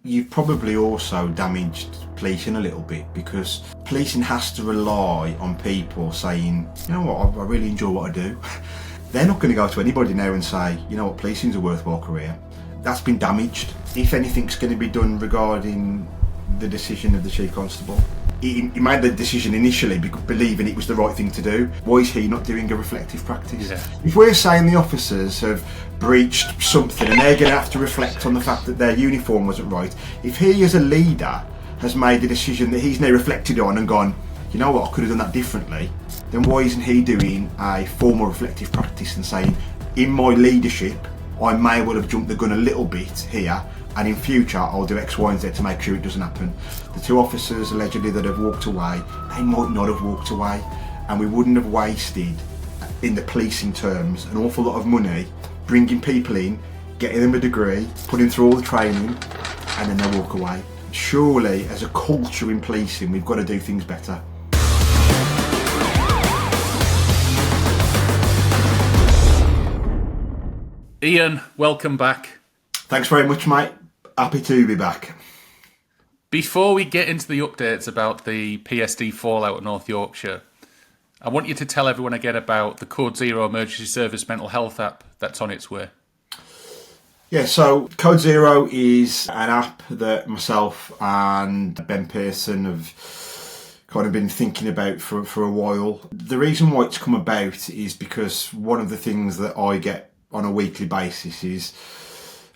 you've probably also damaged policing a little bit, because policing has to rely on people saying, you know what, I really enjoy what I do. They're not going to go to anybody now and say, you know what, policing's a worthwhile career. That's been damaged. If anything's going to be done regarding the decision of the Chief Constable, he made the decision initially believing it was the right thing to do. Why is he not doing a reflective practice? Yeah. If we're saying the officers have breached something and they're going to have to reflect on the fact that their uniform wasn't right, if he as a leader has made a decision that he's now reflected on and gone, you know what, I could have done that differently, then why isn't he doing a formal reflective practice and saying, in my leadership, I may well have jumped the gun a little bit here, and in future I'll do X, Y and Z to make sure it doesn't happen. The two officers allegedly that have walked away, they might not have walked away, and we wouldn't have wasted, in the policing terms, an awful lot of money bringing people in, getting them a degree, putting through all the training, and then they walk away. Surely, as a culture in policing, we've got to do things better. Ian, welcome back. Thanks very much, mate. Happy to be back. Before we get into the updates about the PSD fallout in North Yorkshire, I want you to tell everyone again about the Code Zero Emergency Service Mental Health app that's on its way. Yeah, so Code Zero is an app that myself and Ben Pearson have kind of been thinking about for a while. The reason why it's come about is because one of the things that I get on a weekly basis is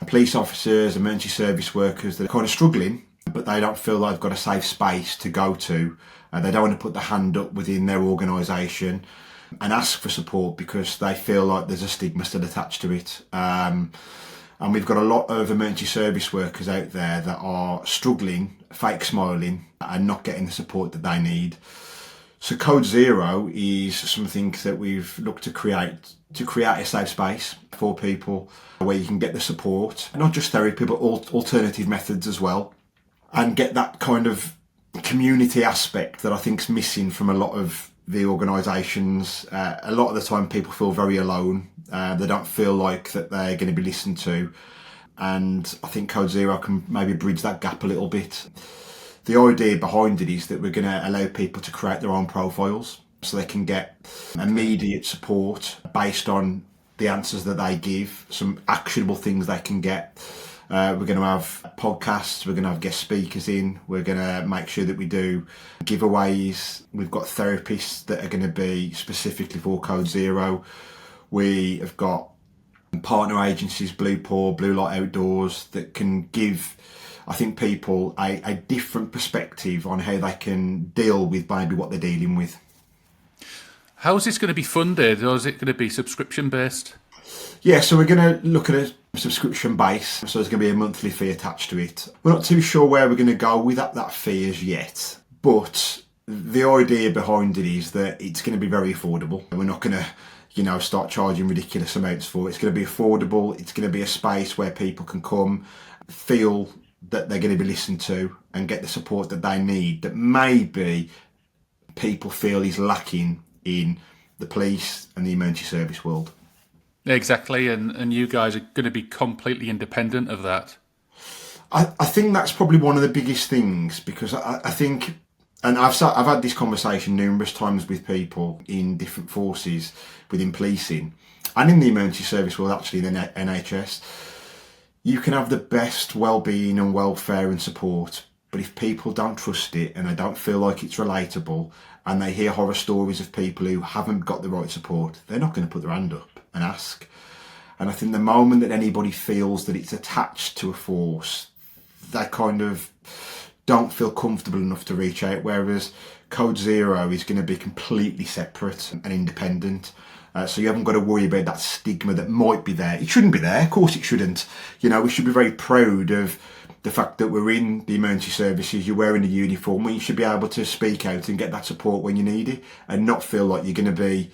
police officers, emergency service workers that are kind of struggling, but they don't feel like they've got a safe space to go to. They don't want to put the hand up within their organisation and ask for support because they feel like there's a stigma still attached to it. And we've got a lot of emergency service workers out there that are struggling, fake smiling, and not getting the support that they need. So Code Zero is something that we've looked to create a safe space for people where you can get the support, not just therapy, but alternative methods as well, and get that kind of community aspect that I think is missing from a lot of the organisations. A lot of the time people feel very alone. They don't feel like that they're going to be listened to, and I think Code Zero can maybe bridge that gap a little bit. The idea behind it is that we're going to allow people to create their own profiles so they can get immediate support based on the answers that they give, some actionable things they can get. We're going to have podcasts, we're going to have guest speakers in, we're going to make sure that we do giveaways. We've got therapists that are going to be specifically for Code Zero. We have got partner agencies, Blue Paw, Blue Light Outdoors, that can give, I think, people a different perspective on how they can deal with maybe what they're dealing with. How is this going to be funded, or is it going to be subscription based? Yeah, so we're going to look at a subscription base, so there's going to be a monthly fee attached to it. We're not too sure where we're going to go with that fee as yet, but the idea behind it is that it's going to be very affordable. We're not going to, start charging ridiculous amounts for it. It's going to be affordable. It's going to be a space where people can come, feel that they're going to be listened to, and get the support that they need, that maybe people feel is lacking in the police and the emergency service world. Exactly, and you guys are going to be completely independent of that. I think that's probably one of the biggest things, because I think, and I've had this conversation numerous times with people in different forces within policing and in the emergency service world, actually in the NHS. You can have the best well-being and welfare and support, but if people don't trust it and they don't feel like it's relatable, and they hear horror stories of people who haven't got the right support, they're not going to put their hand up and ask. And I think the moment that anybody feels that it's attached to a force, they kind of don't feel comfortable enough to reach out, whereas Code Zero is going to be completely separate and independent. So you haven't got to worry about that stigma that might be there. It shouldn't be there, of course it shouldn't. We should be very proud of the fact that we're in the emergency services, you're wearing a uniform, and you should be able to speak out and get that support when you need it, and not feel like you're going to be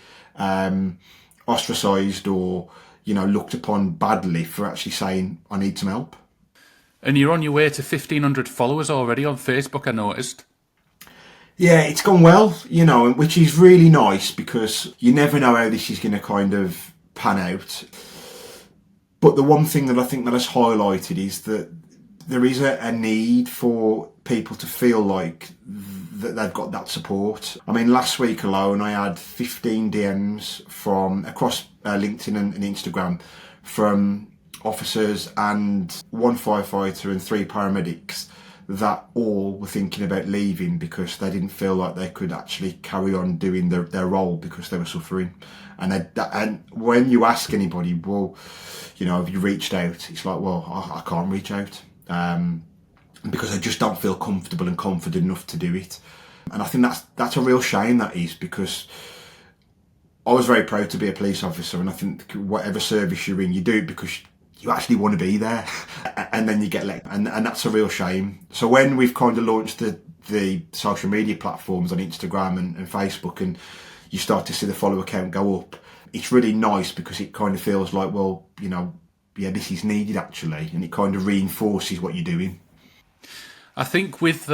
ostracised or looked upon badly for actually saying, I need some help. And you're on your way to 1,500 followers already on Facebook, I noticed. Yeah, it's gone well, which is really nice, because you never know how this is going to kind of pan out. But the one thing that I think that has highlighted is that there is a need for people to feel like that they've got that support. I mean, last week alone, I had 15 DMs from across LinkedIn and Instagram from officers and one firefighter and 3 paramedics that all were thinking about leaving because they didn't feel like they could actually carry on doing their role because they were suffering. And when you ask anybody, well, you know, have you reached out? It's like, well, I can't reach out because I just don't feel comfortable and confident enough to do it. And I think that's a real shame, that is, because I was very proud to be a police officer, and I think whatever service you're in, you do it because you actually want to be there, and then you get let, and that's a real shame. So when we've kind of launched the social media platforms on Instagram and Facebook, and you start to see the follower count go up, it's really nice because it kind of feels like, well, you know, yeah, this is needed actually, and it kind of reinforces what you're doing. I think with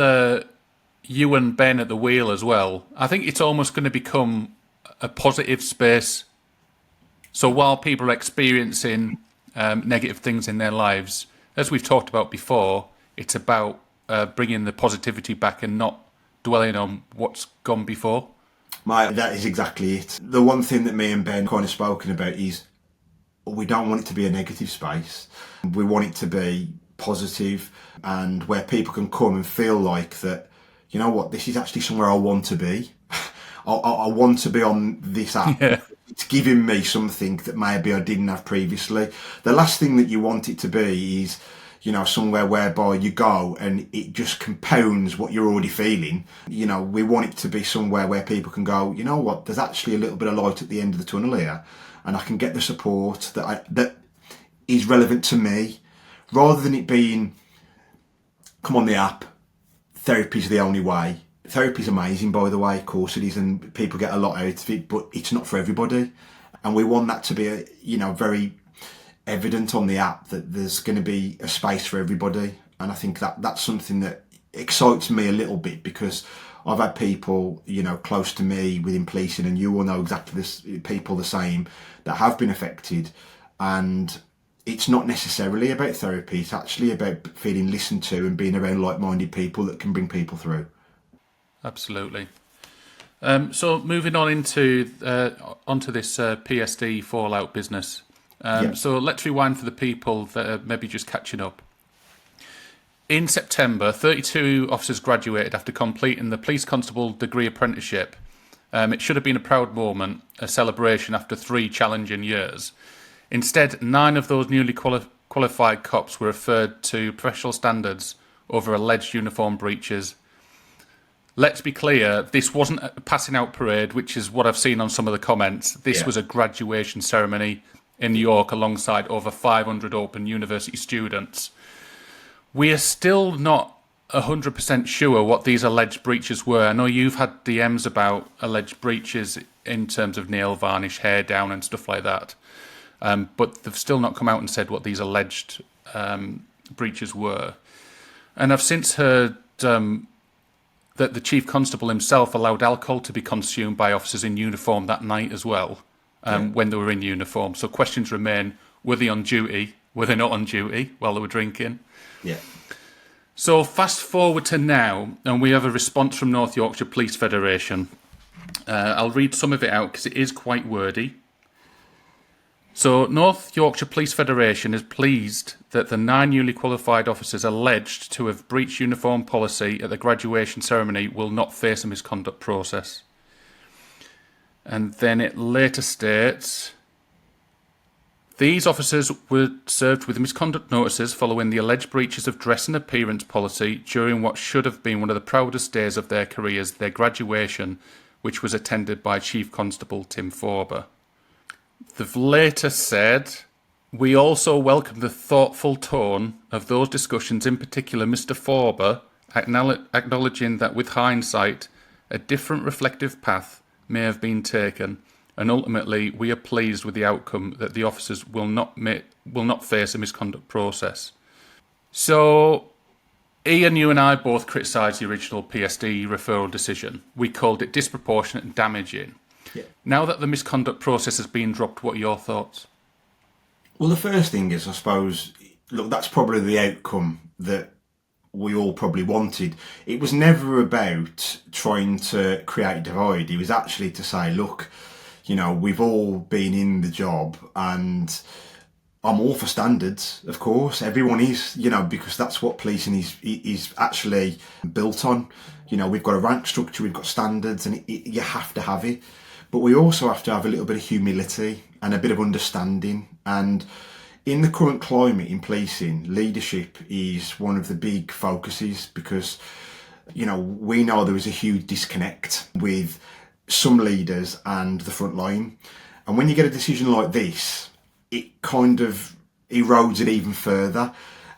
you and Ben at the wheel as well, I think it's almost going to become a positive space. So while people are experiencing negative things in their lives, as we've talked about before, it's about bringing the positivity back and not dwelling on what's gone before. That is exactly it. The one thing that me and Ben kind of spoken about is we don't want it to be a negative space. We want it to be positive, and where people can come and feel like that, you know what, this is actually somewhere I want to be. I want to be on this app. Yeah. It's giving me something that maybe I didn't have previously. The last thing that you want it to be is, you know, somewhere whereby you go and it just compounds what you're already feeling. You know, we want it to be somewhere where people can go, you know what, there's actually a little bit of light at the end of the tunnel here, and I can get the support that is relevant to me, rather than it being, come on the app, therapy's the only way. Therapy's amazing, by the way, of course it is, and people get a lot out of it, but it's not for everybody. And we want that to be, you know, very evident on the app that there's going to be a space for everybody. And I think that's something that excites me a little bit, because I've had people, you know, close to me within policing, and you all know exactly this, people the same, that have been affected. And it's not necessarily about therapy, it's actually about feeling listened to and being around like-minded people that can bring people through. Absolutely. So moving on onto this PSD fallout business. So let's rewind for the people that are maybe just catching up. In September, 32 officers graduated after completing the police constable degree apprenticeship. It should have been a proud moment, a celebration after 3 challenging years. Instead, 9 of those newly qualified cops were referred to professional standards over alleged uniform breaches. Let's be clear, this wasn't a passing out parade, which is what I've seen on some of the comments. This was a graduation ceremony in New York alongside over 500 open university students. We are still not 100% sure what these alleged breaches were. I know you've had DMs about alleged breaches in terms of nail varnish, hair down and stuff like that. But they've still not come out and said what these alleged breaches were. And I've since heard that the Chief Constable himself allowed alcohol to be consumed by officers in uniform that night as well, when they were in uniform. So questions remain, were they on duty? Were they not on duty while they were drinking? Yeah. So fast forward to now, and we have a response from North Yorkshire Police Federation. I'll read some of it out because it is quite wordy. So North Yorkshire Police Federation is pleased that the 9 newly qualified officers alleged to have breached uniform policy at the graduation ceremony will not face a misconduct process. And then it later states, these officers were served with misconduct notices following the alleged breaches of dress and appearance policy during what should have been one of the proudest days of their careers, their graduation, which was attended by Chief Constable Tim Forber. They've later said, we also welcome the thoughtful tone of those discussions, in particular Mr. Forber acknowledging that with hindsight, a different reflective path may have been taken, and ultimately we are pleased with the outcome that the officers will not face a misconduct process. So, Ian, you and I both criticised the original PSD referral decision. We called it disproportionate and damaging. Yeah. Now that the misconduct process has been dropped, what are your thoughts? Well, the first thing is, I suppose, look, that's probably the outcome that we all probably wanted. It was never about trying to create a divide. It was actually to say, look, we've all been in the job, and I'm all for standards, of course. Everyone is, because that's what policing is actually built on. We've got a rank structure, we've got standards, and you have to have it. But we also have to have a little bit of humility and a bit of understanding. And in the current climate in policing, leadership is one of the big focuses, because, we know there is a huge disconnect with some leaders and the front line. And when you get a decision like this, it kind of erodes it even further.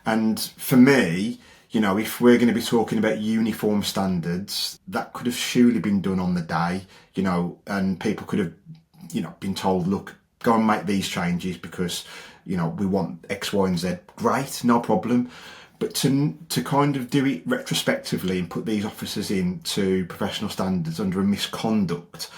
And for me, if we're going to be talking about uniform standards, that could have surely been done on the day, and people could have, been told, look, go and make these changes because, we want X, Y, and Z. Great, no problem. But to kind of do it retrospectively and put these officers into professional standards under a misconduct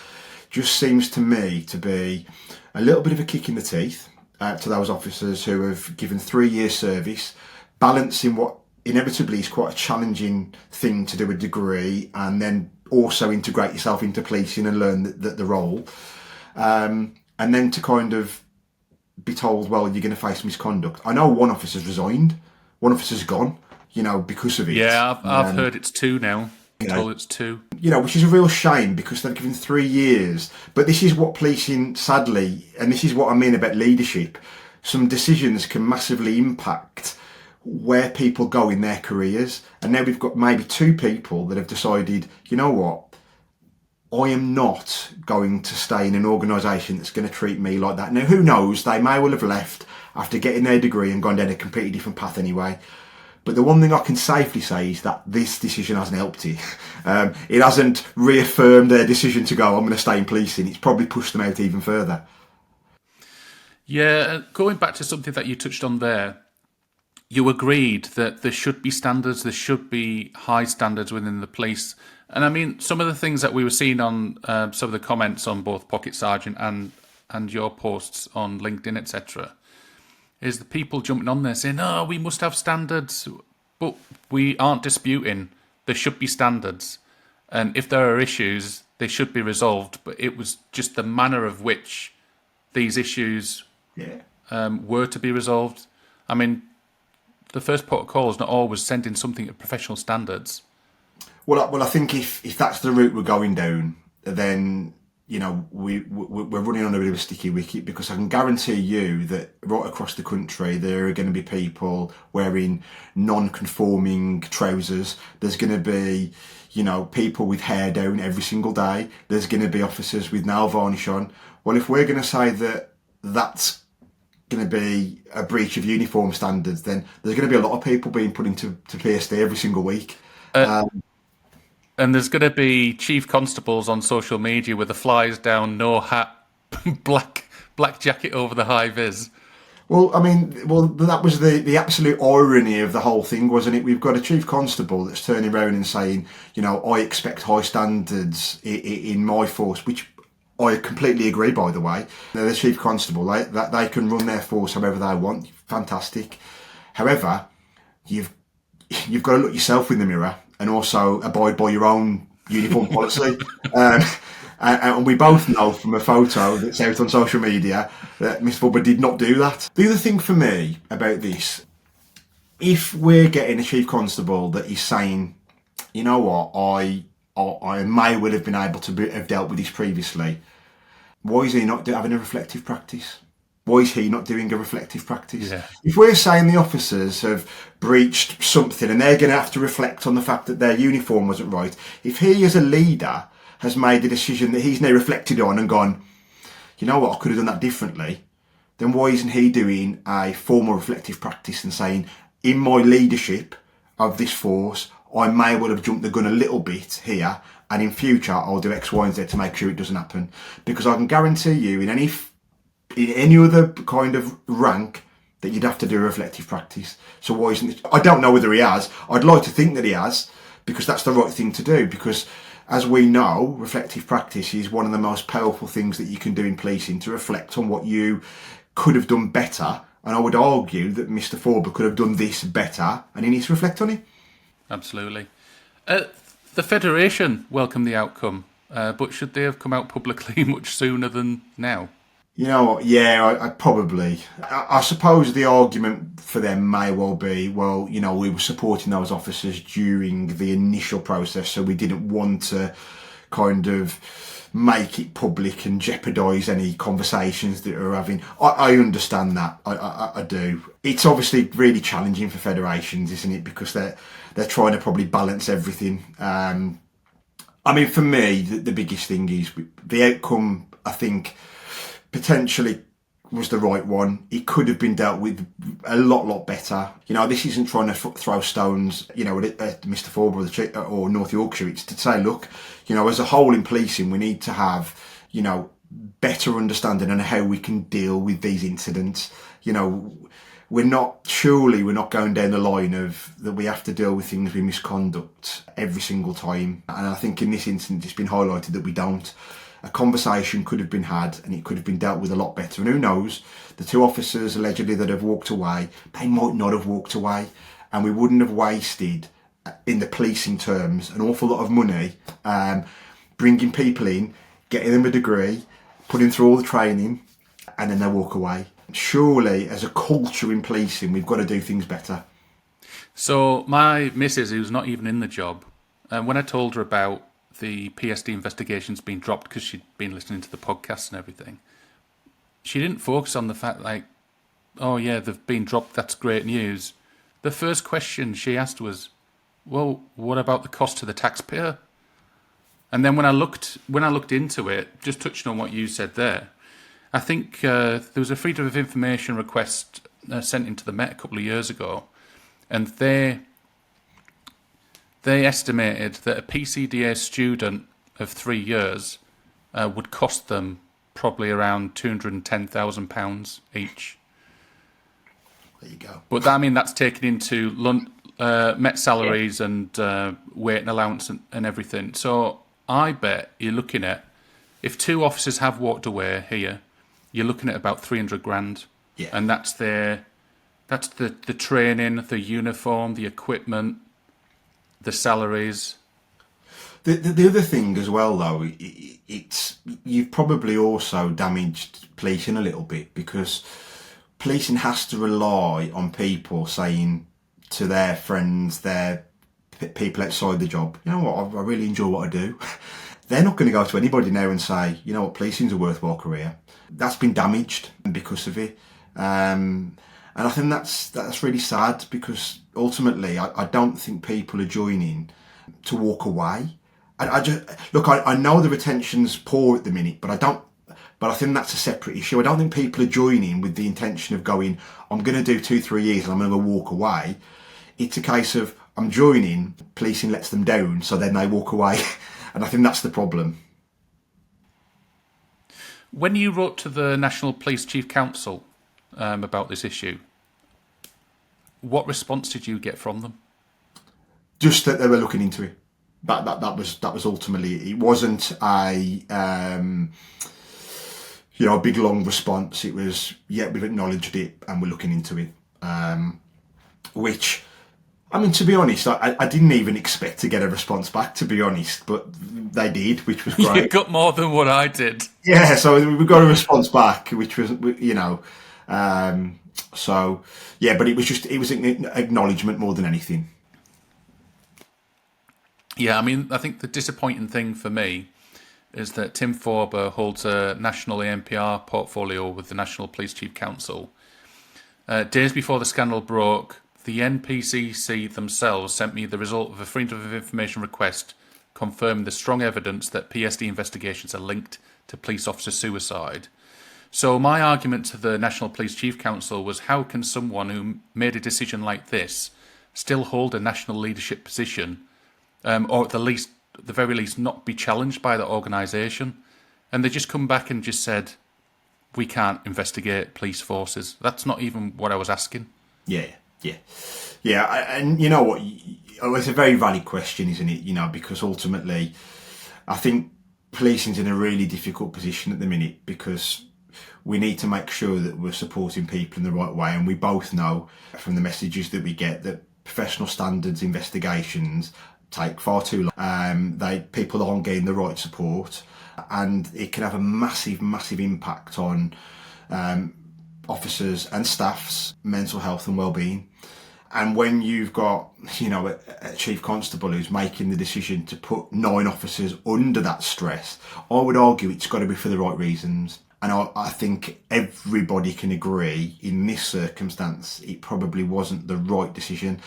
just seems to me to be a little bit of a kick in the teeth to those officers who have given 3 years service, balancing what inevitably is quite a challenging thing to do a degree, and then also integrate yourself into policing and learn the role. And then to kind of be told, well, you're going to face misconduct. I know one officer's resigned, one officer's gone, because of it. Yeah, I've heard it's 2 now. I'm told it's 2. Which is a real shame, because they've given 3 years. But this is what policing, sadly, and this is what I mean about leadership, some decisions can massively impact where people go in their careers. And now we've got maybe 2 people that have decided, you know what, I am not going to stay in an organisation that's going to treat me like that. Now, who knows, they may well have left after getting their degree and gone down a completely different path anyway. But the one thing I can safely say is that this decision hasn't helped it. It hasn't reaffirmed their decision to go, I'm going to stay in policing. It's probably pushed them out even further. Yeah, going back to something that you touched on there, you agreed that there should be standards, there should be high standards within the police. And I mean, some of the things that we were seeing on some of the comments on both Pocket Sergeant and your posts on LinkedIn, etc., is the people jumping on there saying, oh, we must have standards. But we aren't disputing there should be standards. And if there are issues, they should be resolved. But it was just the manner of which these issues were to be resolved. I mean, the first protocol is not always sending something at professional standards. Well, I think if that's the route we're going down, then we're running on a bit of a sticky wicket, because I can guarantee you that right across the country there are going to be people wearing non-conforming trousers. There's going to be people with hair down every single day. There's going to be officers with nail varnish on. Well, if we're going to say that that's going to be a breach of uniform standards, then there's going to be a lot of people being put into PSD every single week. And there's going to be chief constables on social media with the flies down, no hat, black jacket over the high vis. Well, I mean, that was the absolute irony of the whole thing, wasn't it? We've got a chief constable that's turning around and saying, I expect high standards in my force, which I completely agree, by the way. They're the chief constable. They can run their force however they want. Fantastic. However, you've got to look yourself in the mirror and also abide by your own uniform policy. And we both know from a photo that's out on social media that Miss Bubba did not do that. The other thing for me about this, if we're getting a chief constable that is saying, you know what, I may well have been able to have dealt with this previously, why is he not having a reflective practice? Why is he not doing a reflective practice? Yeah. If we're saying the officers have breached something and they're going to have to reflect on the fact that their uniform wasn't right, if he as a leader has made a decision that he's now reflected on and gone, you know what, I could have done that differently, then why isn't he doing a formal reflective practice and saying, in my leadership of this force, I may well have jumped the gun a little bit here, and in future I'll do X, Y, and Z to make sure it doesn't happen. Because I can guarantee you, in any other kind of rank, that you'd have to do a reflective practice. So why isn't it? I don't know whether he has. I'd like to think that he has, because that's the right thing to do. Because as we know, reflective practice is one of the most powerful things that you can do in policing, to reflect on what you could have done better And I would argue that Mr. Forber could have done this better, and he needs to reflect on it. Absolutely. The Federation welcomed the outcome, but should they have come out publicly much sooner than now? You know what? Yeah, I probably. I suppose the argument for them may well be, well, you know, we were supporting those officers during the initial process, so we didn't want to kind of make it public and jeopardise any conversations that we're having. I understand that. I do. It's obviously really challenging for federations, isn't it? Because they're trying to probably balance everything. I mean, for me, the biggest thing is the outcome, I think, potentially was the right one. It could have been dealt with a lot better. You know, this isn't trying to throw stones, you know, at Mr. Forber or North Yorkshire. It's to say, look, you know, as a whole in policing, we need to have, you know, better understanding on how we can deal with these incidents. You know, we're not going down the line of that we have to deal with things with misconduct every single time. And I think in this instance, it's been highlighted that we don't. A conversation could have been had and it could have been dealt with a lot better. And who knows, the two officers allegedly that have walked away, they might not have walked away, and we wouldn't have wasted, in the policing terms, an awful lot of money bringing people in, getting them a degree, putting through all the training, and then they walk away. Surely, as a culture in policing, we've got to do things better. So my missus, who's not even in the job, when I told her about the PSD investigations being dropped because she'd been listening to the podcast and everything, she didn't focus on the fact like, oh yeah, they've been dropped, that's great news. The first question she asked was, well, what about the cost to the taxpayer? And then when I looked into it, just touching on what you said there, I think there was a Freedom of Information request sent into the Met a couple of years ago, and they estimated that a PCDA student of 3 years would cost them probably around £210,000 each. There you go. But that's taken into Met salaries and waiting allowance and everything. So I bet you're looking at, if two officers have walked away here, you're looking at about 300 grand. Yeah. And that's the training, the uniform, the equipment, the salaries. The other thing as well, though, it's you've probably also damaged policing a little bit, because policing has to rely on people saying to their friends, their people outside the job, you know what, I really enjoy what I do. They're not going to go to anybody now and say, you know what, policing's a worthwhile career. That's been damaged because of it. And I think that's really sad, because ultimately I don't think people are joining to walk away. I know the retention's poor at the minute, but I think that's a separate issue. I don't think people are joining with the intention of going, I'm going to do 2-3 years and I'm going to walk away. It's a case of, I'm joining, policing lets them down, so then they walk away. And I think that's the problem. When you wrote to the National Police Chief Counsel about this issue, what response did you get from them? Just that they were looking into it. That was ultimately. It wasn't a a big long response. It was, yeah, we've acknowledged it and we're looking into it. Which, I mean, to be honest, I didn't even expect to get a response back, to be honest, but they did, which was great. You got more than what I did. Yeah, so we got a response back, which was, so yeah, but it was an acknowledgement more than anything. Yeah, I mean, I think the disappointing thing for me is that Tim Forber holds a national ANPR portfolio with the National Police Chief Counsel. Days before the scandal broke, the NPCC themselves sent me the result of a Freedom of Information request confirming the strong evidence that PSD investigations are linked to police officer suicide. So my argument to the National Police Chief Counsel was, how can someone who made a decision like this still hold a national leadership position, or at the very least not be challenged by the organisation? And they just come back and just said, we can't investigate police forces. That's not even what I was asking. Yeah. And you know what? It's a very valid question, isn't it? You know, because ultimately, I think policing's in a really difficult position at the minute, because we need to make sure that we're supporting people in the right way. And we both know from the messages that we get that professional standards investigations take far too long. People aren't getting the right support, and it can have a massive, massive impact on officers and staff's mental health and well-being. And when you've got, a Chief Constable who's making the decision to put 9 officers under that stress, I would argue it's got to be for the right reasons. And I think everybody can agree in this circumstance, it probably wasn't the right decision.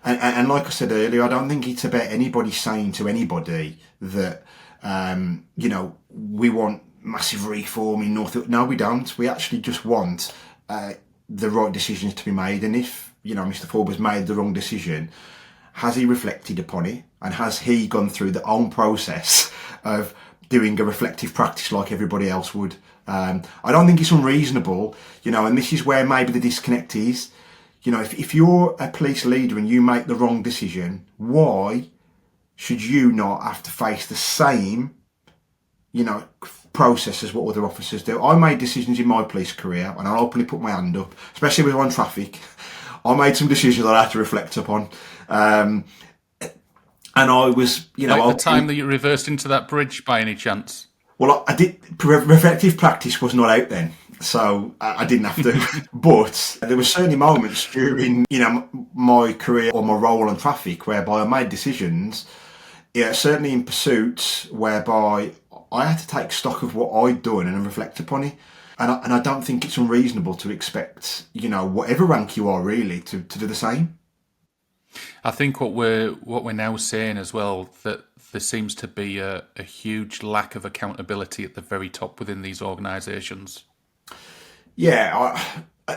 And like I said earlier, I don't think it's about anybody saying to anybody that, we want massive reform in North Yorkshire. No, we don't. We actually just want the right decisions to be made. And if, Mr. Forbes made the wrong decision, has he reflected upon it? And has he gone through the own process of doing a reflective practice like everybody else would? I don't think it's unreasonable, and this is where maybe the disconnect is. If you're a police leader and you make the wrong decision, why should you not have to face the same, process as what other officers do? I made decisions in my police career, and I'll openly put my hand up, especially with on traffic. I made some decisions that I had to reflect upon. And I was, Like the time that you reversed into that bridge by any chance? Well, I did. Reflective practice was not out then, so I didn't have to. But there were certainly moments during, my career or my role on traffic whereby I made decisions, certainly in pursuits whereby I had to take stock of what I'd done and reflect upon it. And I don't think it's unreasonable to expect, whatever rank you are really, to do the same. I think what we're now saying as well, that there seems to be a huge lack of accountability at the very top within these organisations. Yeah,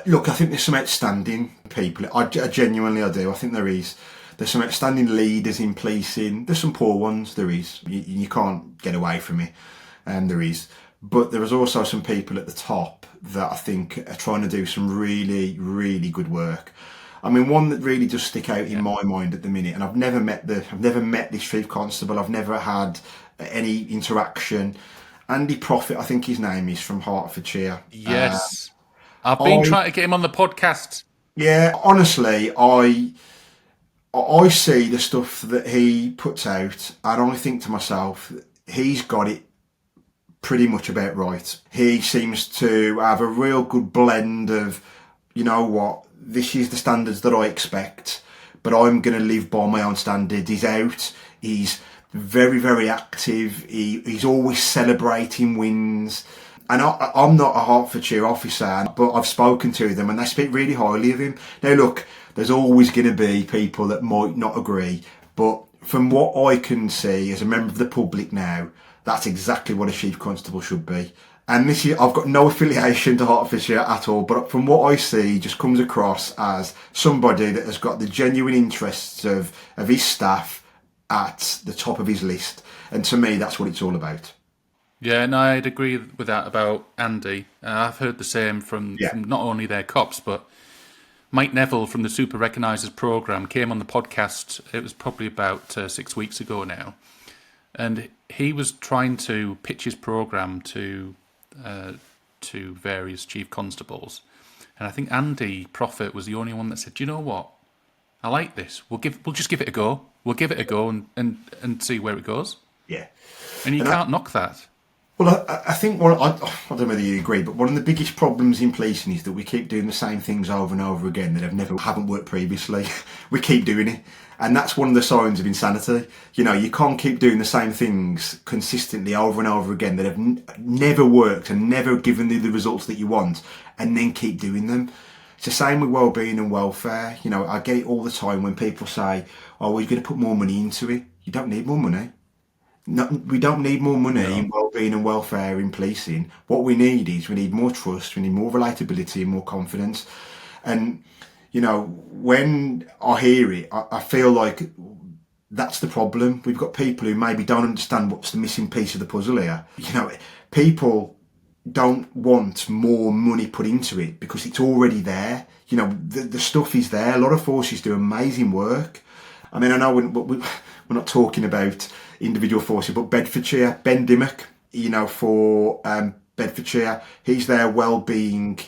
look, I think there's some outstanding people. I genuinely do. I think there is. There's some outstanding leaders in policing. There's some poor ones. There is. You can't get away from it. There is. But there is also some people at the top that I think are trying to do some really, really good work. I mean, one that really does stick out in my mind at the minute, and I've never met this Chief Constable. I've never had any interaction. Andy Prophet, I think his name is, from Hertfordshire. Yes, I've been trying to get him on the podcast. Yeah, honestly, I see the stuff that he puts out, and I think to myself, he's got it pretty much about right. He seems to have a real good blend of, this is the standards that I expect, but I'm going to live by my own standard. He's out. He's very, very active. He's always celebrating wins. And I'm not a Hertfordshire officer, but I've spoken to them and they speak really highly of him. Now, look, there's always going to be people that might not agree, but from what I can see as a member of the public now, that's exactly what a Chief Constable should be. And I've got no affiliation to Hertfordshire at all, but from what I see, just comes across as somebody that has got the genuine interests of his staff at the top of his list. And to me, that's what it's all about. Yeah, and I'd agree with that about Andy. I've heard the same from not only their cops, but Mike Neville from the Super Recognisers programme came on the podcast. It was probably about 6 weeks ago now. And he was trying to pitch his programme to various chief constables, and I think Andy Prophet was the only one that said, "You know what? I like this. We'll just give it a go. We'll give it a go and see where it goes." Yeah, and you can't knock that. Well, I think I don't know whether you agree, but one of the biggest problems in policing is that we keep doing the same things over and over again that haven't worked previously. We keep doing it. And that's one of the signs of insanity. You can't keep doing the same things consistently over and over again that have never worked and never given you the results that you want, and then keep doing them. It's the same with wellbeing and welfare. I get it all the time when people say, "Oh, we're going to put more money into it." You don't need more money. No, we don't need more money in wellbeing and welfare in policing. What we need more trust, we need more relatability and more confidence. And when I hear it, I feel like that's the problem. We've got people who maybe don't understand what's the missing piece of the puzzle here. People don't want more money put into it because it's already there. The stuff is there. A lot of forces do amazing work. I mean, I know we're not talking about individual forces, but Bedfordshire, Ben Dimmock, for Bedfordshire. He's their wellbeing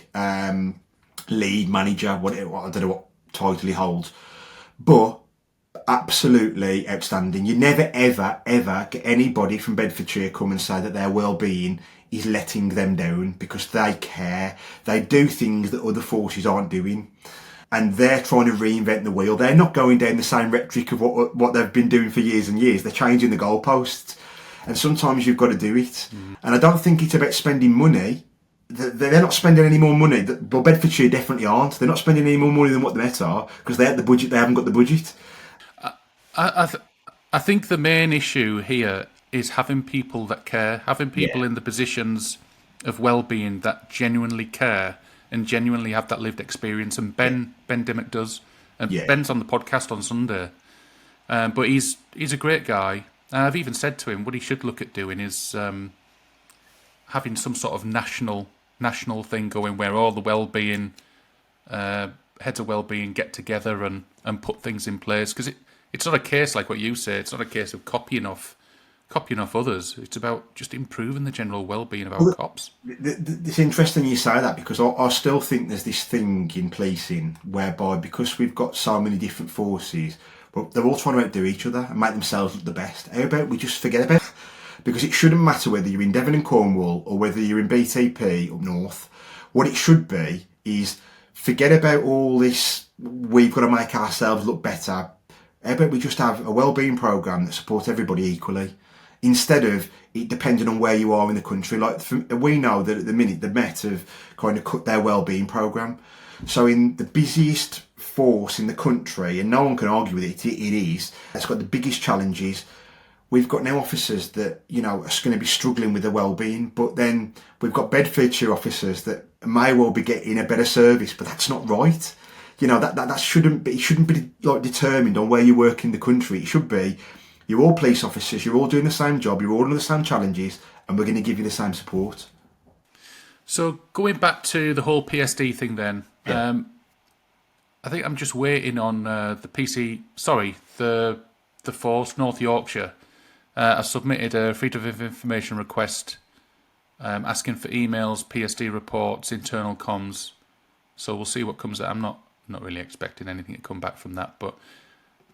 lead manager. I don't know what title he holds, but absolutely outstanding. You never, ever, ever get anybody from Bedfordshire come and say that their well-being is letting them down, because they care. They do things that other forces aren't doing, and they're trying to reinvent the wheel. They're not going down the same rhetoric of what they've been doing for years and years. They're changing the goalposts, and sometimes you've got to do it. And I don't think it's about spending money. They're not spending any more money. Well, Bedfordshire definitely aren't. They're not spending any more money than what the Met are, because they're at the budget. They haven't got the budget. I think the main issue here is having people that care, having people in the positions of well-being that genuinely care and genuinely have that lived experience. And Ben Dimmock does. And Ben's on the podcast on Sunday. But he's a great guy. And I've even said to him, what he should look at doing is having some sort of national thing going where all the well-being heads of well-being get together and put things in place. Because it's not a case like what you say. It's not a case of copying off others. It's about just improving the general well-being of our cops. It's interesting you say that, because I still think there's this thing in policing whereby, because we've got so many different forces, but they're all trying to outdo each other and make themselves look the best. How about we just forget about it? Because it shouldn't matter whether you're in Devon and Cornwall or whether you're in BTP up north. What it should be is forget about all this, we've got to make ourselves look better. How about we just have a wellbeing programme that supports everybody equally, instead of it depending on where you are in the country. Like, we know that at the minute the Met have kind of cut their wellbeing programme. So in the busiest force in the country, and no one can argue with it, it is, it's got the biggest challenges. We've got now officers that, are going to be struggling with their wellbeing, but then we've got Bedfordshire officers that may well be getting a better service, but that's not right. That shouldn't be. It shouldn't be like determined on where you work in the country. It should be, you're all police officers, you're all doing the same job, you're all under the same challenges, and we're going to give you the same support. So going back to the whole PSD thing, then, I think I'm just waiting on the force, North Yorkshire. I submitted a Freedom of Information request asking for emails, PSD reports, internal comms. So we'll see what comes out. I'm not really expecting anything to come back from that, but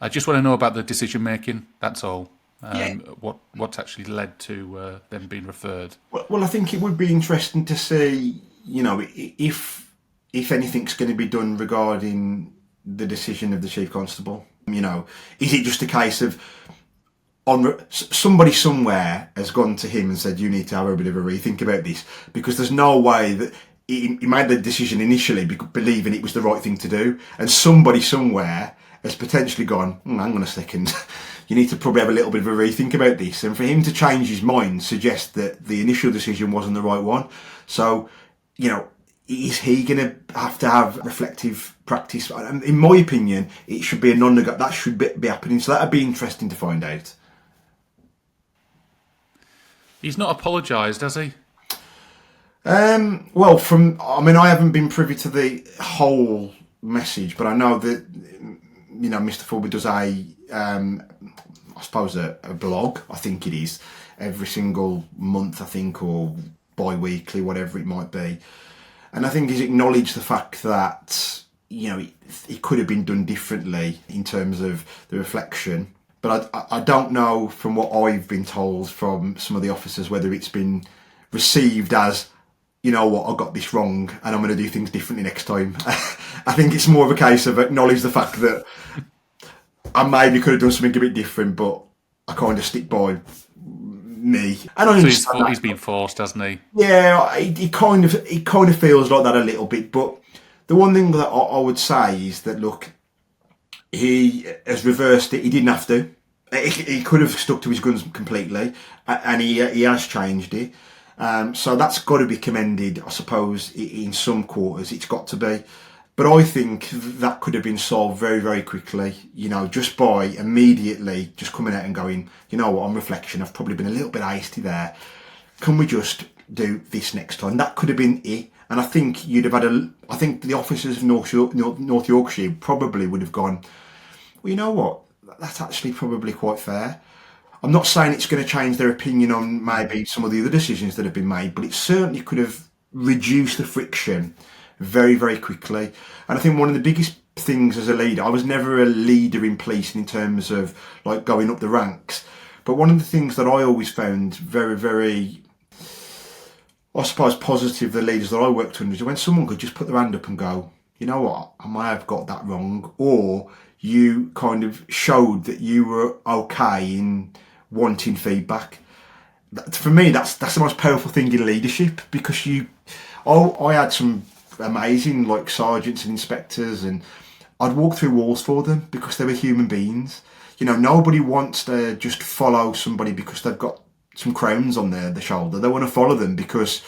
I just want to know about the decision making. That's all. What's actually led to them being referred. Well, I think it would be interesting to see, if anything's going to be done regarding the decision of the Chief Constable. Is it just a case of somebody somewhere has gone to him and said, you need to have a bit of a rethink about this? Because there's no way that he made the decision initially believing it was the right thing to do, and somebody somewhere has potentially gone, hang on a second, you need to probably have a little bit of a rethink about this. And for him to change his mind suggests that the initial decision wasn't the right one. So, is he going to have reflective practice? In my opinion, it should be a non-negotiable. That should be happening. So that'd be interesting to find out. He's not apologised, has he? Well, I haven't been privy to the whole message, but I know that, Mr. Fulby does a blog, I think it is, every single month, I think, or bi-weekly, whatever it might be. And I think he's acknowledged the fact that, it could have been done differently in terms of the reflection. But I don't know, from what I've been told from some of the officers, whether it's been received as, I got this wrong and I'm going to do things differently next time. I think it's more of a case of acknowledge the fact that I maybe could have done something a bit different, but I kind of stick by me. And I so he's been forced, hasn't he? Yeah, it kind of feels like that a little bit. But the one thing that I would say is that, look, he has reversed it. He didn't have to. He could have stuck to his guns completely, and he has changed it. So that's got to be commended, I suppose, in some quarters. It's got to be. But I think that could have been solved very, very quickly, just by immediately just coming out and going, on reflection, I've probably been a little bit hasty there. Can we just do this next time? That could have been it. And I think you'd have had I think the officers of North Yorkshire probably would have gone, well, you know what? That's actually probably quite fair. I'm not saying it's going to change their opinion on maybe some of the other decisions that have been made, but it certainly could have reduced the friction very, very quickly. And I think one of the biggest things as a leader, I was never a leader in policing in terms of like going up the ranks, but one of the things that I always found very, very, I suppose, positive, the leaders that I worked under, is when someone could just put their hand up and go, you know what, I might have got that wrong, or you kind of showed that you were okay in wanting feedback. For me, that's the most powerful thing in leadership, because I had some amazing like sergeants and inspectors, and I'd walk through walls for them because they were human beings. You know, nobody wants to just follow somebody because they've got some crowns on their shoulder. They want to follow them because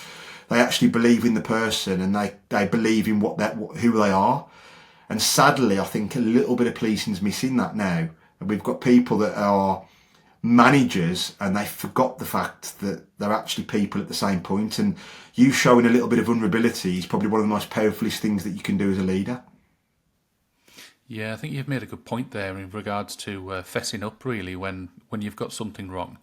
they actually believe in the person, and they believe in who they are. And sadly, I think a little bit of policing's missing that now. And we've got people that are managers and they forgot the fact that they're actually people at the same point. And you showing a little bit of vulnerability is probably one of the most powerfulest things that you can do as a leader. Yeah, I think you've made a good point there in regards to fessing up, really, when you've got something wrong.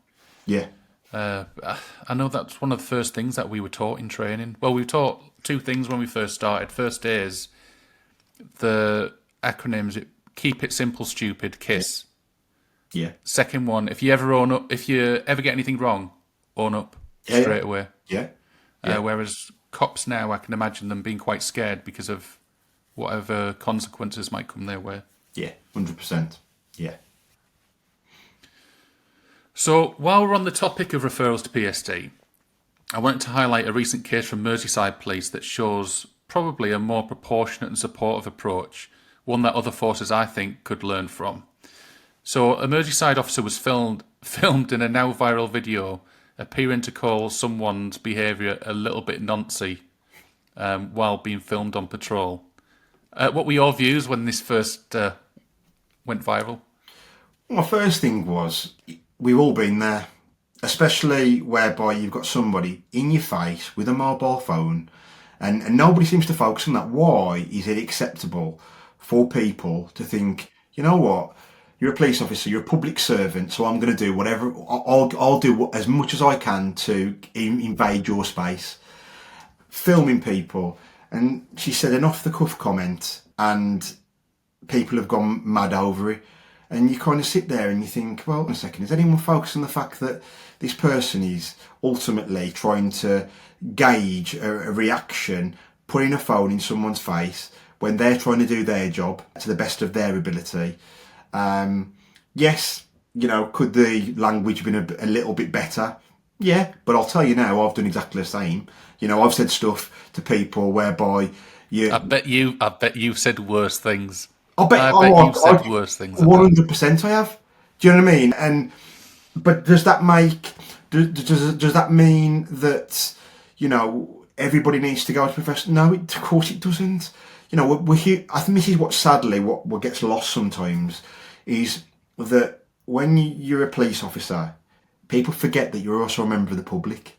Yeah. I know that's one of the first things that we were taught in training. Well, we were taught two things when we first started. First is the acronyms: keep it simple, stupid, KISS. Yeah. Second one, if you ever get anything wrong, own up straight away. Yeah. Whereas cops now, I can imagine them being quite scared because of whatever consequences might come their way. Yeah, 100%. Yeah. So while we're on the topic of referrals to PSD, I wanted to highlight a recent case from Merseyside Police that shows probably a more proportionate and supportive approach, one that other forces, I think, could learn from. So a Merseyside officer was filmed in a now viral video appearing to call someone's behaviour a little bit noncy while being filmed on patrol. What were your views when this first went viral? My first thing was, we've all been there, especially whereby you've got somebody in your face with a mobile phone, and nobody seems to focus on that. Why is it acceptable for people to think, you know what, you're a police officer, you're a public servant, so I'm going to do whatever, I'll do as much as I can to invade your space, filming people. And she said an off-the-cuff comment, and people have gone mad over it. And you kind of sit there and you think, well, wait a second, is anyone focused on the fact that this person is ultimately trying to gauge a reaction, putting a phone in someone's face when they're trying to do their job to the best of their ability? Yes, you know, could the language have been a little bit better? Yeah, but I'll tell you now, I've done exactly the same. You know, I've said stuff to people whereby you... I bet you've said worse things. I bet you've said worse things. 100% I have. Do you know what I mean? But does that mean that, you know, everybody needs to go to professional? No, of course it doesn't. You know, we're here. I think this is what gets lost sometimes, is that when you're a police officer, people forget that you're also a member of the public.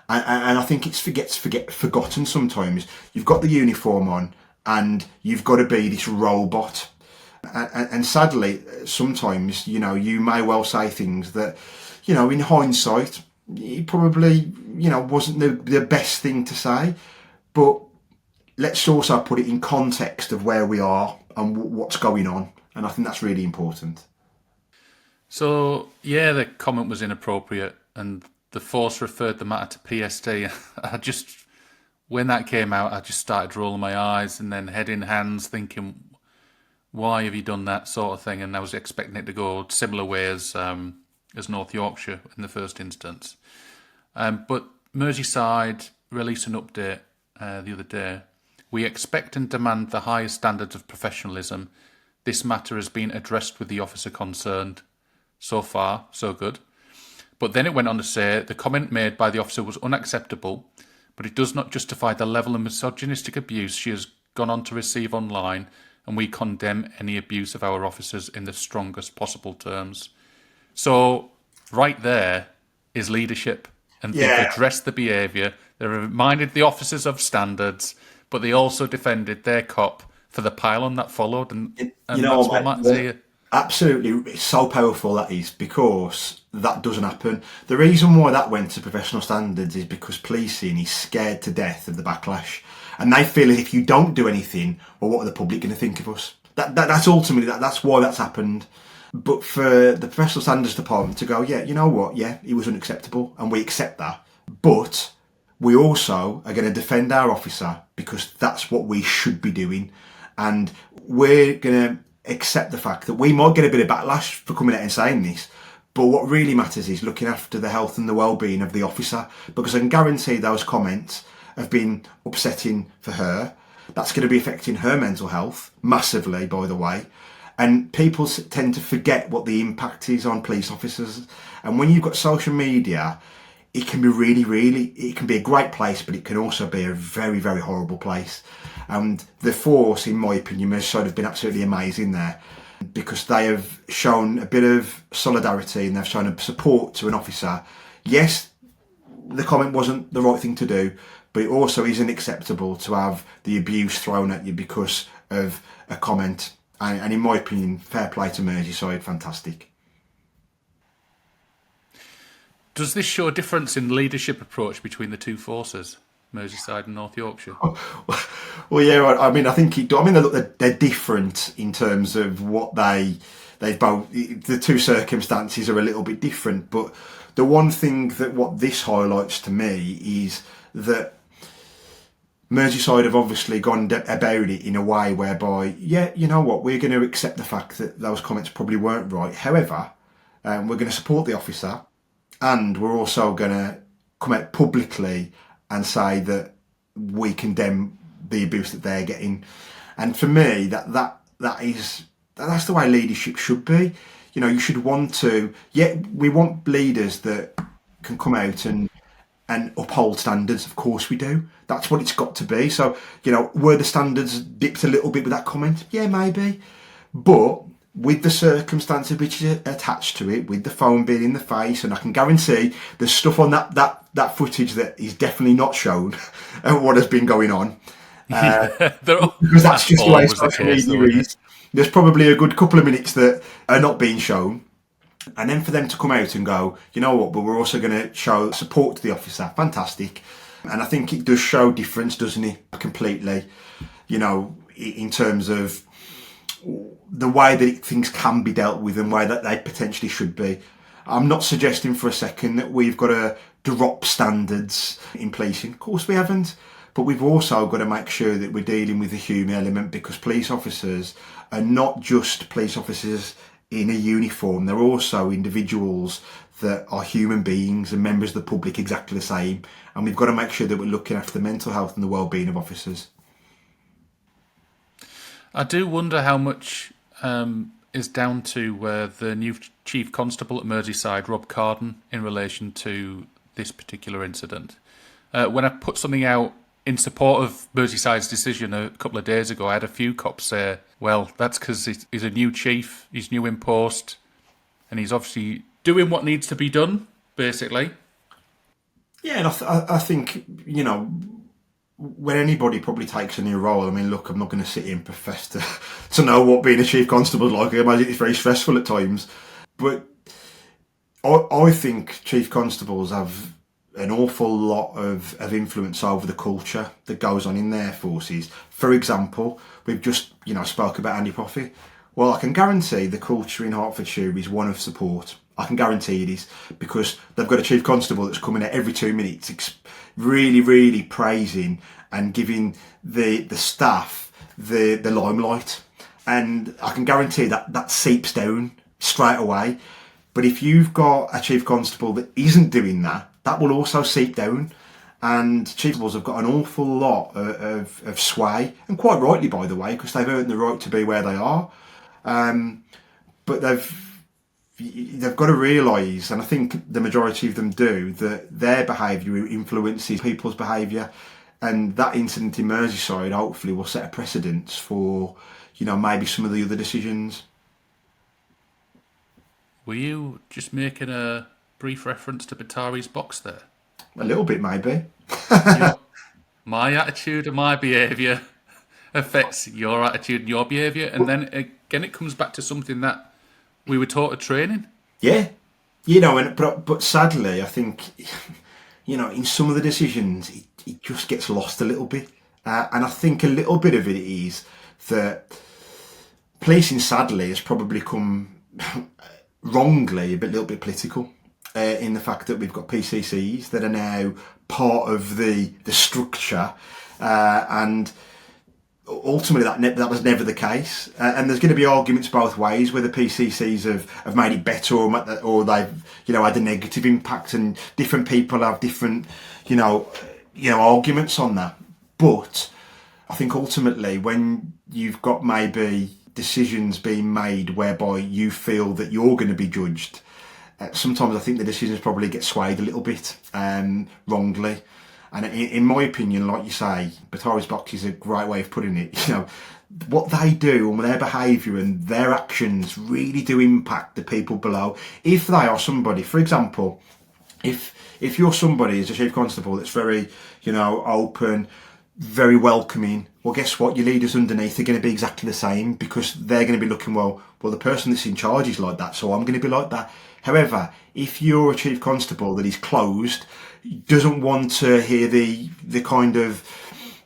And I think it gets forgotten sometimes. You've got the uniform on and you've got to be this robot. And sadly, sometimes, you know, you may well say things that, you know, in hindsight, it probably, you know, wasn't the best thing to say. But let's also put it in context of where we are and what's going on. And I think that's really important. So, yeah, the comment was inappropriate and the force referred the matter to PSD. When that came out, I just started rolling my eyes and then head in hands thinking, why have you done that sort of thing? And I was expecting it to go similar way as North Yorkshire in the first instance. But Merseyside released an update the other day. We expect and demand the highest standards of professionalism. This matter has been addressed with the officer concerned. So far, so good. But then it went on to say the comment made by the officer was unacceptable, but it does not justify the level of misogynistic abuse she has gone on to receive online, and we condemn any abuse of our officers in the strongest possible terms. So, right there is leadership, and they've addressed the behaviour. They reminded the officers of standards, but they also defended their cop for the pile-on that followed, and that's what matters here. Absolutely, it's so powerful that is, because that doesn't happen. The reason why that went to professional standards is because policing is scared to death of the backlash, and they feel as if you don't do anything, well, what are the public going to think of us? That's ultimately that's why that's happened. But for the professional standards department to go, yeah, you know what, yeah, it was unacceptable, and we accept that, but we also are going to defend our officer because that's what we should be doing, and we're going to accept the fact that we might get a bit of backlash for coming out and saying this, but what really matters is looking after the health and the well-being of the officer, because I can guarantee those comments have been upsetting for her. That's going to be affecting her mental health massively, by the way. And people tend to forget what the impact is on police officers. And when you've got social media, it can be it can be a great place, but it can also be a very, very horrible place. And the force, in my opinion, Merseyside have been absolutely amazing there, because they have shown a bit of solidarity and they've shown a support to an officer. Yes, the comment wasn't the right thing to do, but it also isn't acceptable to have the abuse thrown at you because of a comment. And in my opinion, fair play to Merseyside, fantastic. Does this show a difference in leadership approach between the two forces, Merseyside and North Yorkshire? Well, yeah, I mean, I think they're different in terms of what they've both. The two circumstances are a little bit different, but the one thing that what this highlights to me is that Merseyside have obviously gone about it in a way whereby, yeah, you know what, we're going to accept the fact that those comments probably weren't right. However, we're going to support the officer, and we're also going to come out publicly and say that we condemn the abuse that they're getting. And for me, that's the way leadership should be. You know, you should want to. Yeah, we want leaders that can come out and uphold standards. Of course we do. That's what it's got to be. So, you know, were the standards dipped a little bit with that comment? Yeah, maybe. But with the circumstances which are attached to it, with the phone being in the face, and I can guarantee there's stuff on that footage that is definitely not shown what has been going on. Because that's just the way social media is. There's probably a good couple of minutes that are not being shown. And then for them to come out and go, you know what, but we're also going to show support to the officer. Fantastic. And I think it does show difference, doesn't it? Completely. You know, in terms of the way that things can be dealt with and way that they potentially should be. I'm not suggesting for a second that we've got to drop standards in policing. Of course we haven't. But we've also got to make sure that we're dealing with the human element, because police officers are not just police officers in a uniform. They're also individuals that are human beings and members of the public exactly the same. And we've got to make sure that we're looking after the mental health and the well-being of officers. I do wonder how much is down to the new Chief Constable at Merseyside, Rob Carden, in relation to this particular incident. When I put something out in support of Merseyside's decision a couple of days ago, I had a few cops say, well, that's because he's a new chief, he's new in post, and he's obviously doing what needs to be done, basically. Yeah, and I think, you know, when anybody probably takes a new role, I mean, look, I'm not going to sit here and profess to know what being a chief constable is like. I imagine it's very stressful at times. But I think chief constables have an awful lot of influence over the culture that goes on in their forces. For example, we've just, you know, spoke about Andy Proffey. Well, I can guarantee the culture in Hertfordshire is one of support. I can guarantee it is, because they've got a chief constable that's coming out every 2 minutes, really, really praising and giving the staff the limelight. And I can guarantee that seeps down straight away. But if you've got a chief constable that isn't doing that, that will also seep down. And chief constables have got an awful lot of sway, and quite rightly, by the way, because they've earned the right to be where they are. But they've got to realise, and I think the majority of them do, that their behaviour influences people's behaviour. And that incident in Merseyside hopefully will set a precedence for, you know, maybe some of the other decisions. Were you just making a brief reference to Batari's box there? A little bit, maybe. You know, my attitude and my behaviour affects your attitude and your behaviour. And then again, it comes back to something that We were taught a training. Yeah, but sadly, I think, in some of the decisions, it just gets lost a little bit, and I think a little bit of it is that policing, sadly, has probably come wrongly a little bit political, in the fact that we've got PCCs that are now part of the structure, and ultimately that was never the case, and there's going to be arguments both ways whether PCCs have made it better or they've had a negative impact, and different people have different arguments on that. But I think ultimately, when you've got maybe decisions being made whereby you feel that you're going to be judged, sometimes I think the decisions probably get swayed a little bit wrongly. And in my opinion, like you say, Batari's box is a great way of putting it. What they do and their behaviour and their actions really do impact the people below. If they are somebody, for example, if you're somebody as a Chief Constable that's very, open, very welcoming, well, guess what? Your leaders underneath are going to be exactly the same, because they're going to be looking, well, the person that's in charge is like that, so I'm going to be like that. However, if you're a Chief Constable that is closed, doesn't want to hear the kind of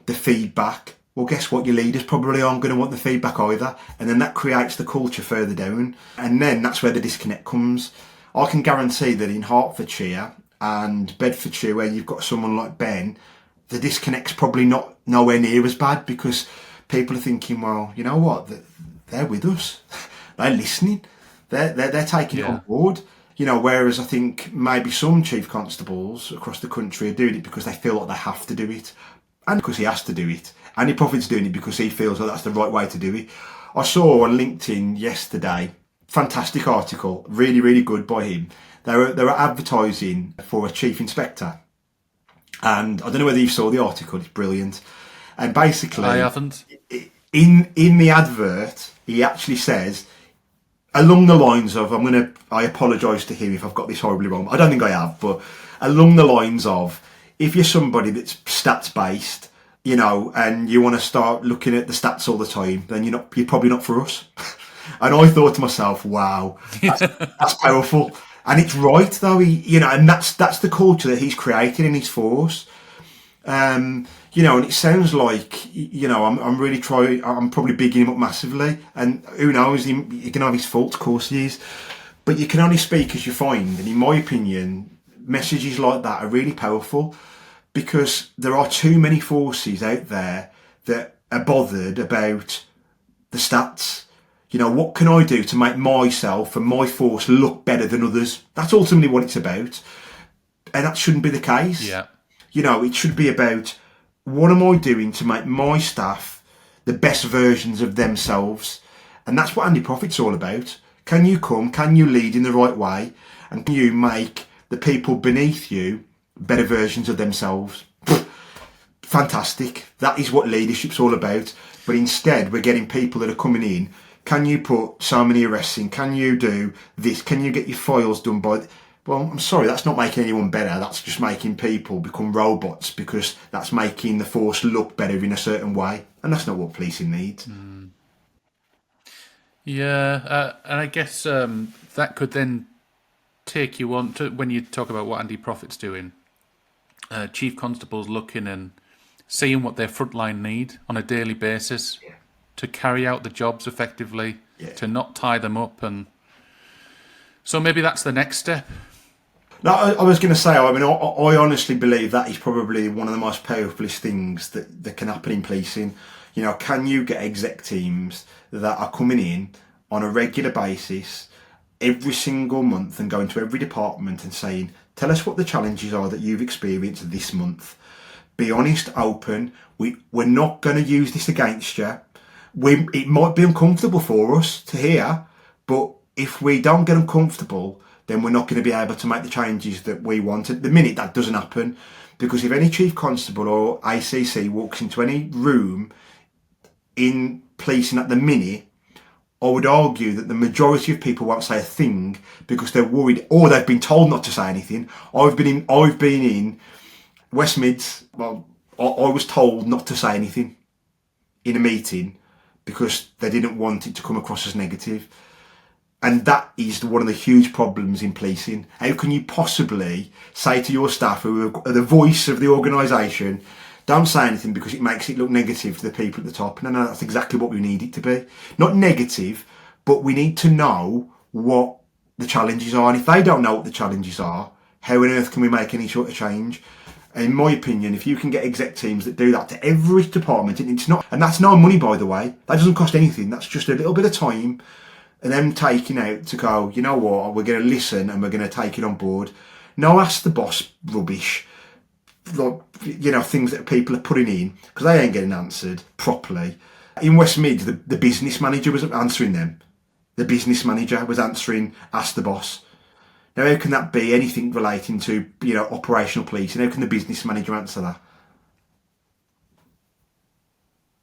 the feedback, well, guess what? Your leaders probably aren't going to want the feedback either, and then that creates the culture further down, and then that's where the disconnect comes. I can guarantee that in Hertfordshire and Bedfordshire, where you've got someone like Ben, the disconnect's probably not nowhere near as bad, because people are thinking, well, you know what? They're with us. They're listening. They're taking it on board. Whereas I think maybe some Chief Constables across the country are doing it because they feel like they have to do it, and because he has to do it, and he Prophet's doing it because he feels like that's the right way to do it. I saw on LinkedIn yesterday, fantastic article, really, really good by him. They were advertising for a Chief Inspector, and I don't know whether you saw the article. It's brilliant, and basically, I haven't. In the advert, he actually says, along the lines of, I apologise to him if I've got this horribly wrong. I don't think I have, but along the lines of, if you're somebody that's stats based, and you want to start looking at the stats all the time, then you're probably not for us. And I thought to myself, wow, that's powerful. And it's right though, and that's the culture that he's created in his force. And it sounds like, I'm really trying, I'm probably bigging him up massively, and who knows, he can have his faults, of course he is, but you can only speak as you find, and in my opinion, messages like that are really powerful, because there are too many forces out there that are bothered about the stats. What can I do to make myself and my force look better than others? That's ultimately what it's about, and that shouldn't be the case. Yeah. It should be about, what am I doing to make my staff the best versions of themselves? And that's what Andy Prophet's all about. Can you lead in the right way? And can you make the people beneath you better versions of themselves? Fantastic. That is what leadership's all about. But instead, we're getting people that are coming in. Can you put so many arrests in? Can you do this? Can you get your files done by... Well, I'm sorry, that's not making anyone better. That's just making people become robots, because that's making the force look better in a certain way. And that's not what policing needs. Yeah, and I guess that could then take you on to, when you talk about what Andy Prophet's doing, Chief Constables looking and seeing what their frontline need on a daily basis to carry out the jobs effectively, to not tie them up. And so maybe that's the next step. No, I was going to say, I honestly believe that is probably one of the most powerfulest things that can happen in policing. Can you get exec teams that are coming in on a regular basis every single month and going to every department and saying, tell us what the challenges are that you've experienced this month. Be honest, open. We're not going to use this against you. It might be uncomfortable for us to hear, but if we don't get uncomfortable, then we're not going to be able to make the changes that we want. At the minute, that doesn't happen, because if any Chief Constable or ACC walks into any room in policing at the minute, I would argue that the majority of people won't say a thing because they're worried, or they've been told not to say anything. I've been in West Mids. Well, I was told not to say anything in a meeting because they didn't want it to come across as negative. And that is one of the huge problems in policing. How can you possibly say to your staff, who are the voice of the organisation, don't say anything because it makes it look negative to the people at the top? No, that's exactly what we need it to be. Not negative, but we need to know what the challenges are. And if they don't know what the challenges are, how on earth can we make any sort of change? In my opinion, if you can get exec teams that do that to every department, and that's no money, by the way. That doesn't cost anything. That's just a little bit of time and them taking out to go, you know what, we're going to listen and we're going to take it on board. No, ask the boss rubbish, like, things that people are putting in, because they ain't getting answered properly. In West Mid, the business manager was answering them. The business manager was answering, ask the boss. Now, how can that be anything relating to, operational policing? How can the business manager answer that?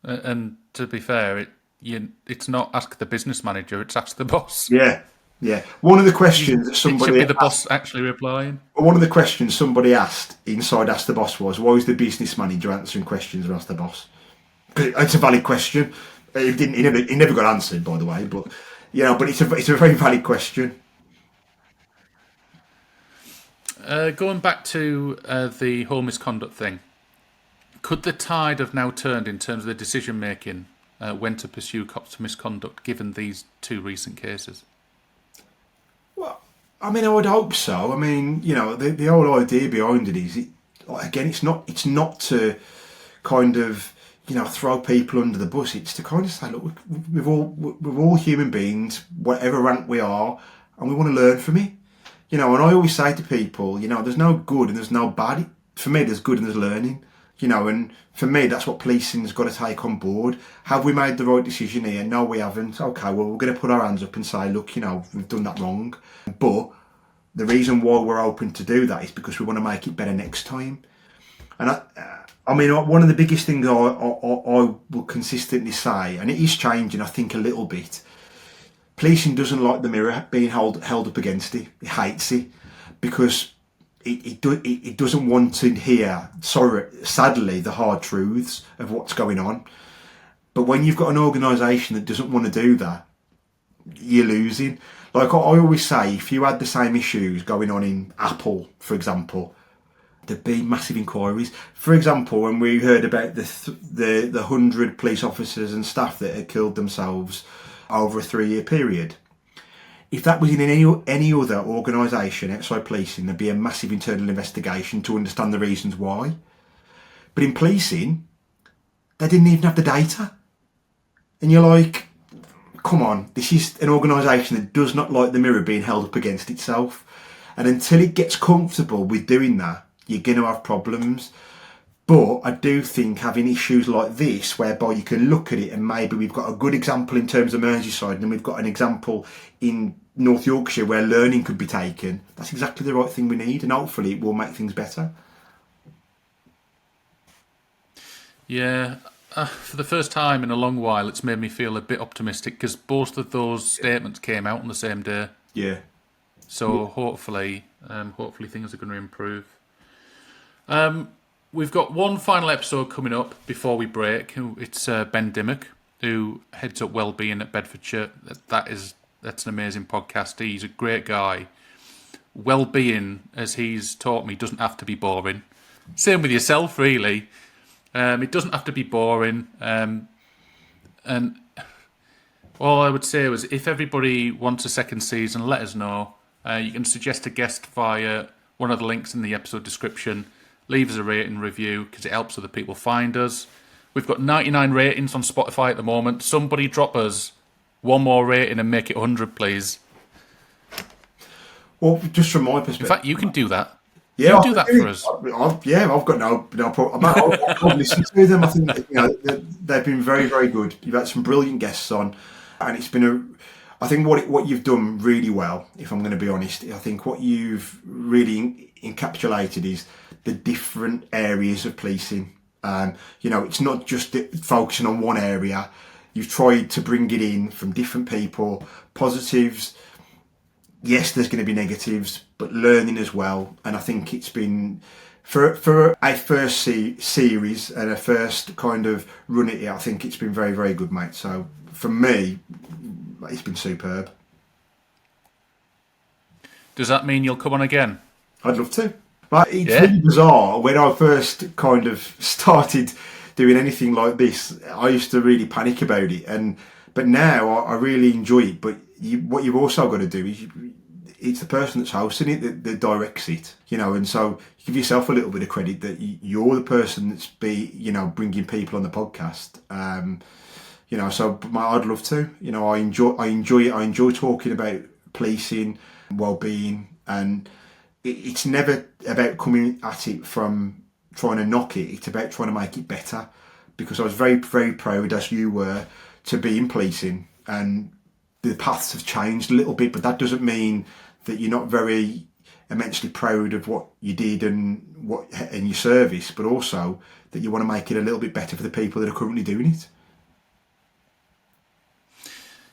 And to be fair, it's not ask the business manager, it's ask the boss. Yeah. One of the questions that somebody... It should be the boss actually replying. One of the questions somebody asked inside Ask the Boss was, why was the business manager answering questions and Ask the Boss? It's a valid question. He never got answered, by the way, but it's a very valid question. Going back to the whole misconduct thing, could the tide have now turned in terms of the decision making when to pursue cops for misconduct, given these two recent cases? Well, I would hope so. The whole idea behind it is, it's not to kind of throw people under the bus. It's to kind of say, look, we're all human beings, whatever rank we are, and we want to learn from it. And I always say to people, there's no good and there's no bad. For me, there's good and there's learning. And for me, that's what policing's got to take on board. Have we made the right decision here? No, we haven't. Okay, well, we're going to put our hands up and say, look, we've done that wrong. But the reason why we're open to do that is because we want to make it better next time. And one of the biggest things I will consistently say, and it is changing, I think, a little bit. Policing doesn't like the mirror being held up against it. It hates it because it doesn't want to hear, sadly, the hard truths of what's going on. But when you've got an organisation that doesn't want to do that, you're losing. Like I always say, if you had the same issues going on in Apple, for example, there'd be massive inquiries. For example, when we heard about the 100 police officers and staff that had killed themselves over a 3-year period, if that was in any other organisation outside policing, there'd be a massive internal investigation to understand the reasons why. But in policing, they didn't even have the data. And you're like, come on, this is an organisation that does not like the mirror being held up against itself. And until it gets comfortable with doing that, you're going to have problems. But I do think having issues like this, whereby you can look at it and maybe we've got a good example in terms of Merseyside and we've got an example in North Yorkshire where learning could be taken, that's exactly the right thing we need, and hopefully it will make things better. Yeah, for the first time in a long while, it's made me feel a bit optimistic because both of those statements came out on the same day. Yeah. So hopefully things are going to improve. We've got one final episode coming up before we break. It's Ben Dimmock, who heads up Wellbeing at Bedfordshire. That's an amazing podcast. He's a great guy. Wellbeing, as he's taught me, doesn't have to be boring. Same with yourself, really. It doesn't have to be boring. And all I would say was, if everybody wants a second season, let us know. You can suggest a guest via one of the links in the episode description. Leave us a rating review because it helps other people find us. We've got 99 ratings on Spotify at the moment. Somebody drop us one more rating and make it 100, please. Well, just from my perspective... In fact, you can do that. Yeah, you can do that for us. I've got no problem. I've listened to them. I think they've been very, very good. You've had some brilliant guests on, and it's been I think what you've done really well, if I'm going to be honest, I think what you've really encapsulated is the different areas of policing. It's not just focusing on one area. You've tried to bring it in from different people, positives. Yes, there's going to be negatives, but learning as well. And I think it's been, for a first series and a first kind of run at it, I think it's been very, very good, mate. So for me, it's been superb. Does that mean you'll come on again? I'd love to. Like, it's really bizarre. When I first kind of started doing anything like this, I used to really panic about it. But now I really enjoy it. But what you've also got to do is it's the person that's hosting it that directs it, and so give yourself a little bit of credit that you're the person that's bringing people on the podcast. So I'd love to. I enjoy it. I enjoy talking about policing, well-being, and it's never about coming at it from trying to knock it. It's about trying to make it better, because I was very, very proud, as you were, to be in policing, and the paths have changed a little bit, but that doesn't mean that you're not very immensely proud of what you did and what in your service, but also that you want to make it a little bit better for the people that are currently doing it.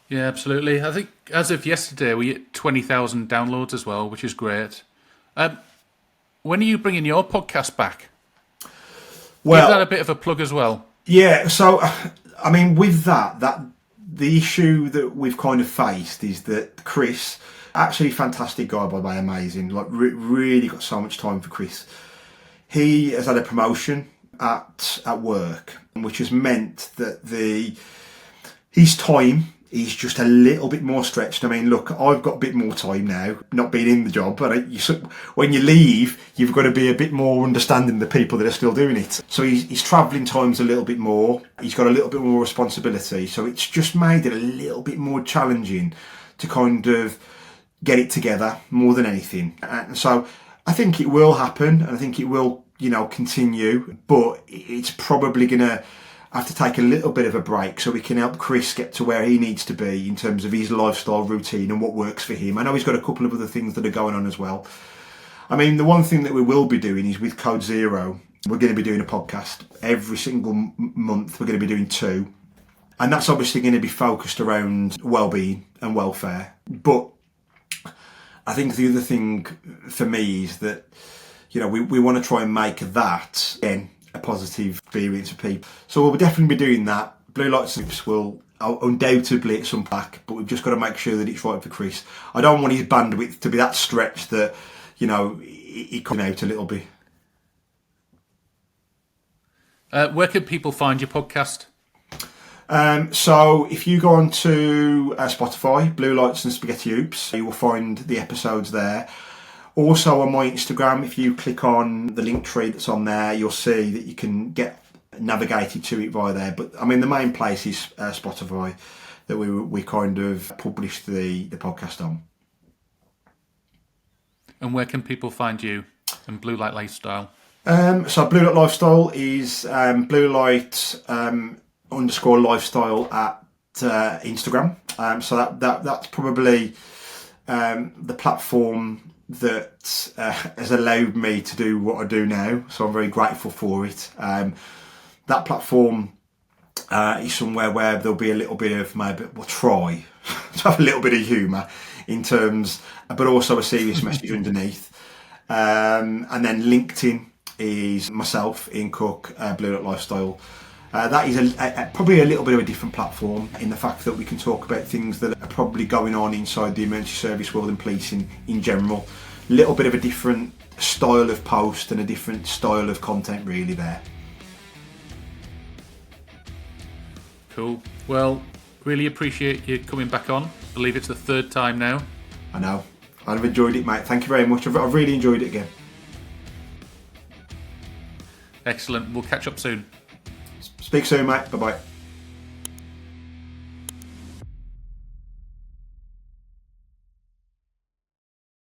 Yeah, absolutely. I think as of yesterday, we hit 20,000 downloads as well, which is great. When are you bringing your podcast back? Well, give that a bit of a plug as well. Yeah, so, I mean, with that the issue that we've kind of faced is that Chris, actually fantastic guy, by the way, amazing, like really got so much time for Chris. He has had a promotion at work, which has meant that his time is just a little bit more stretched. I mean, look, I've got a bit more time now, not being in the job, but when you leave, you've got to be a bit more understanding of the people that are still doing it. So his travelling time's a little bit more. He's got a little bit more responsibility. So it's just made it a little bit more challenging to kind of get it together more than anything. And so I think it will happen, and I think it will, continue, but it's probably going to have to take a little bit of a break so we can help Chris get to where he needs to be in terms of his lifestyle routine and what works for him. I know he's got a couple of other things that are going on as well. I mean, the one thing that we will be doing is with Code Zero, we're going to be doing a podcast every single month. We're going to be doing 2. And that's obviously going to be focused around well-being and welfare. But I think the other thing for me is that, we want to try and make that, again, a positive experience for people. So we'll definitely be doing that. Blue Light Slips will undoubtedly it's unpack, but we've just got to make sure that it's right for Chris. I don't want his bandwidth to be that stretched that, he comes out a little bit. Where can people find your podcast? So if you go on to Spotify, Blue Lights and Spaghetti Hoops, you will find the episodes there. Also on my Instagram, if you click on the link tree that's on there, you'll see that you can get navigated to it via there. But I mean, the main place is Spotify that we kind of publish the podcast on. And where can people find you and Blue Light Lifestyle? So Blue Light Lifestyle is Blue Light _ lifestyle at Instagram. So that's probably the platform that has allowed me to do what I do now, so I'm very grateful for it. That platform is somewhere where there'll be a little bit of maybe we'll try to have a little bit of humour in terms, but also a serious message underneath. And then LinkedIn is myself, Ian Cook, Blue Light Lifestyle. That is probably a little bit of a different platform in the fact that we can talk about things that are probably going on inside the emergency service world and policing in general. A little bit of a different style of post and a different style of content really there. Cool. Well, really appreciate you coming back on. I believe it's the 3rd time now. I know. I've enjoyed it, mate. Thank you very much. I've really enjoyed it again. Excellent. We'll catch up soon. Speak soon, mate. Bye-bye.